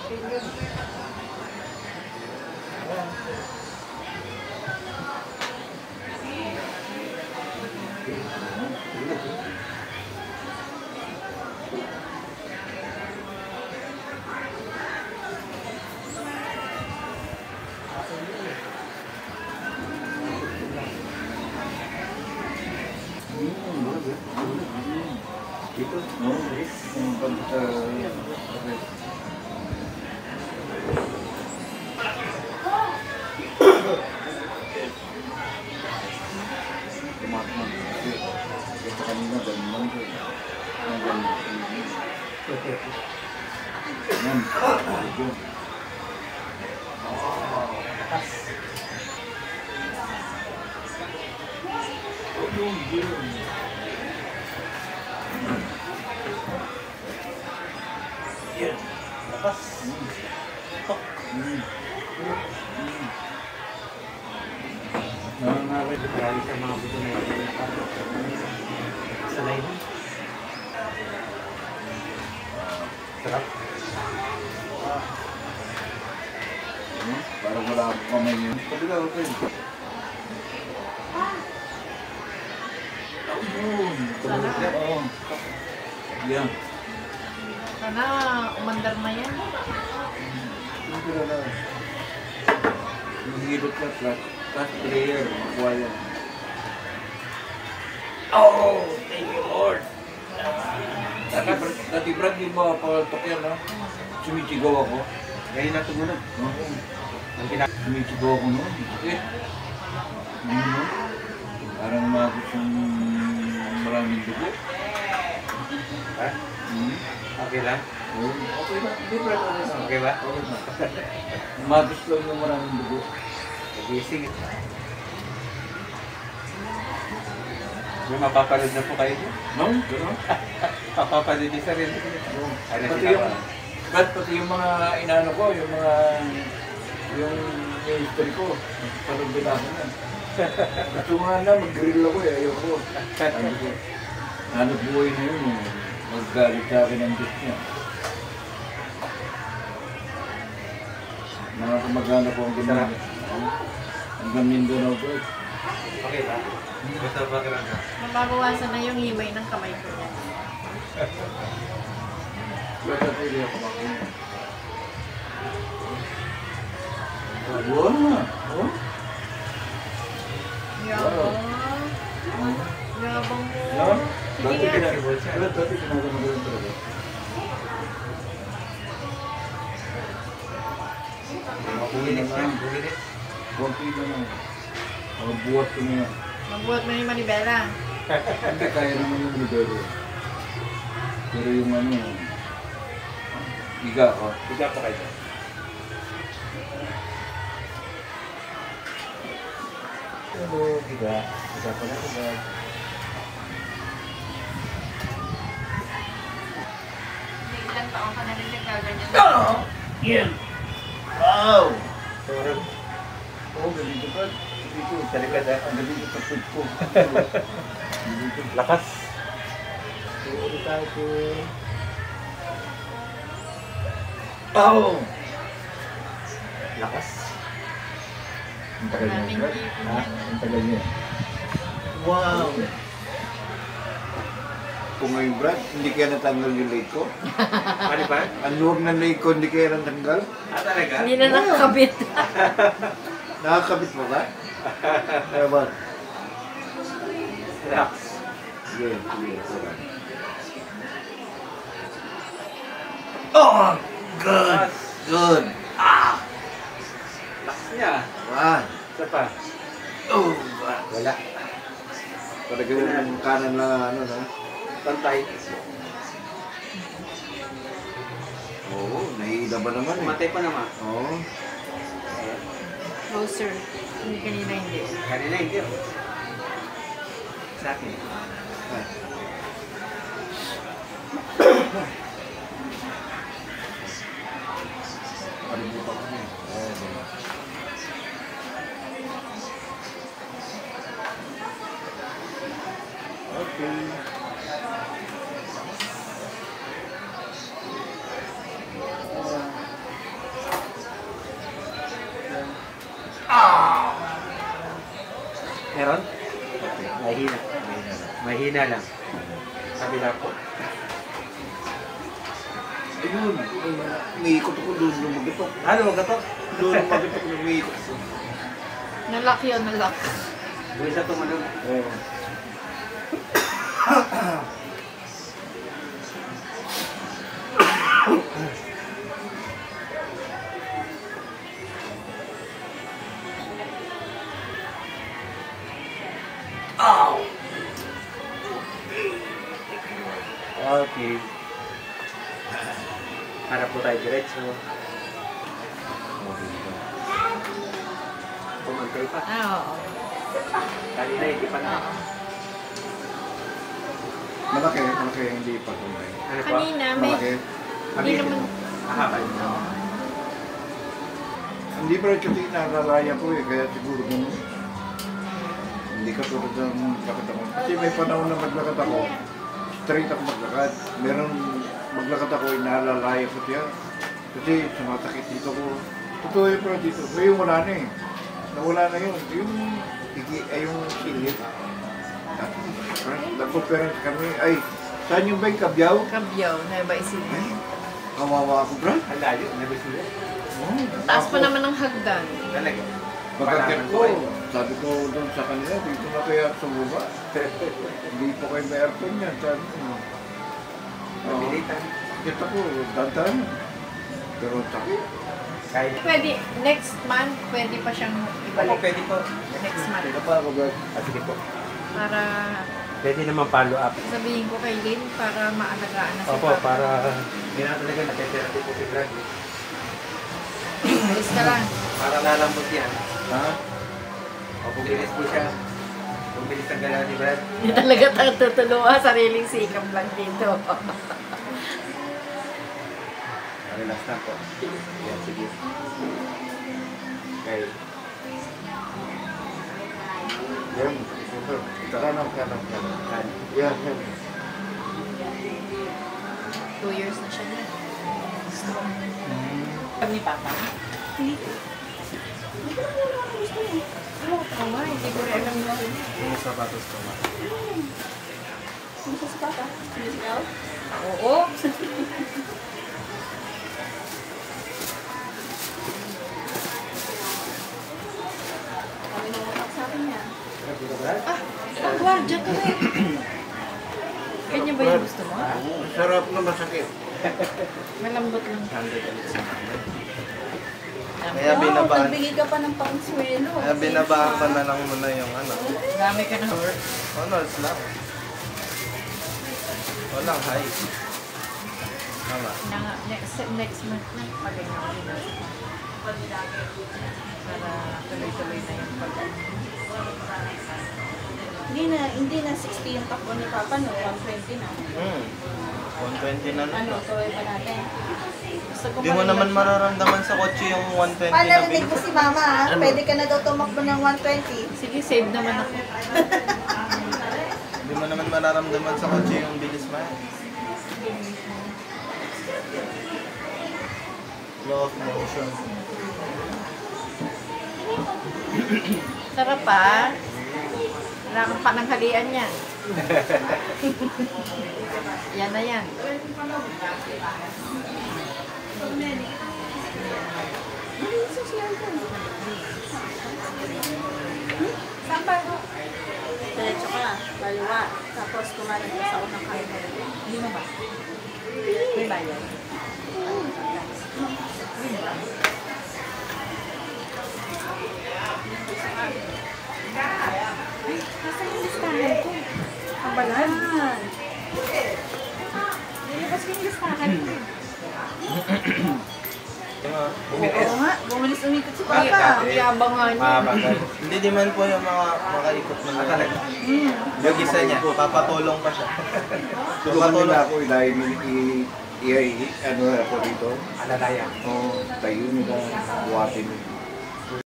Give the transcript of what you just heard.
Itu, no, yung pagka... Tumatman. Kasi kanina, ganun ko. Yan. Yan. Lakas. Nakangawit. Marami sa mga buto na ito. Sanay na. Sarap. Parang wala akong kamay niya. Kabila ko kayo. Oo. Yan. Sana umandar na yan. Hindi na lang. Mahirap ka, class player. Makuha yan. Oh! Thank you, Lord! Dati Brad, di mo pagpatok yan, ha? Sumisigaw ako. Ngayon na tumunog. Oo. Sumisigaw ako noon. Sakit. Parang umabot yung maraming dugo. Ha? Okay lang? Oo. Okay ba? Hindi Brad, okay na. Okay ba? Okay na. Umabot lang yung maraming dugo. Nagising. May mapapanood na po kayo dyan? No? Gano'n? Papapanood din sa rin. Ano Pati yung mga inano ko, yung history ko, parang binasa na. Gusto nga na, mag-grill ako eh, ayoko. Hanap buhay na yun eh. Maggalit sa akin ang Diyos niya. Mga kamag-anak ko ang ginamit. Hanggang Mindanao ko eh. Okay ba? Basta ba ka lang ka? Mababawasan na yung himay ng kamay ko niya. Basta pwede ako makin. Wow! Oh? Yabang. Yabang mo. No? Sige nga. Dati kinagano talaga. Bumilis yan, bumilis. Konti na lang. Buhat ko na yan. Magbuhat mo ni Manibela. Hindi, kaya naman yung libero. Pero yung ano, higa ko. Higa pa kayo. Hello, higa. Higa pa na higa. Ilang taon ka na rin nagkaganyan. Yan! Wow! Parang, Oo, ganito ba? Dito, sa likod ah. ang ganito sa food ko. Dito. Lakas. Ulit tayo. Oh! Lakas. Ang tagal niya. Maraming Brad. ipon Ha? yan. Ang tagal niya. Wow! Kung ngayon, Brad, hindi kaya natanggal yung leg ko. Ano ba? Ang loob ng leg ko, hindi kaya natanggal. Ah, talaga? Hindi na nakakabit. Nakakabit mo ba? Kaya ba? Relax. Sige, sige. Oh! Good! Good! Ah! Lakas niya. One! Isa pa. Oh! Wala. Talaga yung kanan na ano na. Pantay. Oo, nahihila ba naman eh. Matay pa naman. Oo. Closer. Hindi kanina hindi. Kanina hindi. Sa akin. Ay. Palibutan ko na eh. Okay. Hina lang. Kabila po. Ayun, umiikot ako doon lumagitok. Ano, gato? Doon lumagitok na umiikot ako. Nalock yun, nalock. Doon sa tumalong. Oo. Okay. Harap po tayo diretso. Pumantay pa. Oo. Kanina hindi pa na. Oo. Malaki, hindi pa tunay. Ano po? Kanina, may... Malaki. Hindi naman... Mahaba. Hindi pa rin kasi nalalaya ko eh, kaya siguro ganun. Hindi ka tulad ng lakad ako. Kasi may panahon na maglakad ako, straight ako maglakad. Meron maglakad ako, inalalaya ko siya. Kasi sumasakit dito ko. Totoo yun pero dito. Ngayon wala na eh. Nawala na yun. Yung silip. Nag-conference kami. Ay, saan yung ba yung Kabyaw? Kabyaw, Nueva Ecija. Kawawa ako, bro. Ang layo. Never seen it. Taas pa naman ng hagdan. Talaga. Pagkakit ko, sabi ko doon sa kanila, dito na kaya sumuba. Hindi po kayo may aircon yan. Sabi ko, Mabilitan. kita ko, dantan. Pero sakit. Kahit. Pwede, next month, pwede pa siyang Ako, ibalik. pwede po. Next month. Kaya pa ako, bro. Sige po. Para Pwede naman follow up. sabihin ko kay Lynn para maalagaan na si Opo, Papa. para hindi na talaga natitirapi po si Brad. Alis ka lang. Para lalambot yan. Ha? O kung linis po siya, kung bilis ang galaw ni Brad. Hindi talaga tayo tutulungan, sariling sikap lang dito. Relax na po. Yan, sige. Okay. Yan. Kanan. Yan. 2 years na siya na. Strong. Pag ni Papa? Oo nga, hindi ko rin alam yun. Yung sapatos ko. Gusto si Papa? Musical? Oo. Kami nang utak sa akin niya. Ah, ang gwardiya to eh. Kanya ba yung gusto mo? Sarap na masakit. Malambot lang. Kaya binabaan. Nagbigay ka pa ng pang-swelo. Kaya binabaan pa na lang muna yung ano. Dami ka na. Honors lang. Walang high. Tama. Next month na, pagay na ulit. Para tuloy-tuloy na yung pag Hindi na 60 yung takbo ni Papa, no? 120 na. 120 na lang. Ano, tuloy pa natin. Gusto ko Hindi mo naman mararamdaman sa kotse yung 120 na Panarinig bilis. mo si Mama, ha? Pwede ka na daw tumakbo ng 120. Sige, save naman ako. Hindi mo naman mararamdaman sa kotse yung bilis mo. Law of motion. Sarap pa. Wala kang pananghalian yan. Yan na yan. Saan ba? Diretso ka, baliwa. Tapos kumain ka sa unang kain. Hindi mo ba? May bayad. Nasaan yung listahan ko? Kabalan. Nilabas ko yung listahan ko. Bumilis. Oo nga, bumilis umikot si Ay, Papa. ang yabang nga niya. Mabagal. Hindi di man po yung mga makaikot na talaga. Yung isa niya, papatulong pa siya. Tulungan nila ako, dahil ano ako dito. Alalaya. Tayo nila, buhatin nila.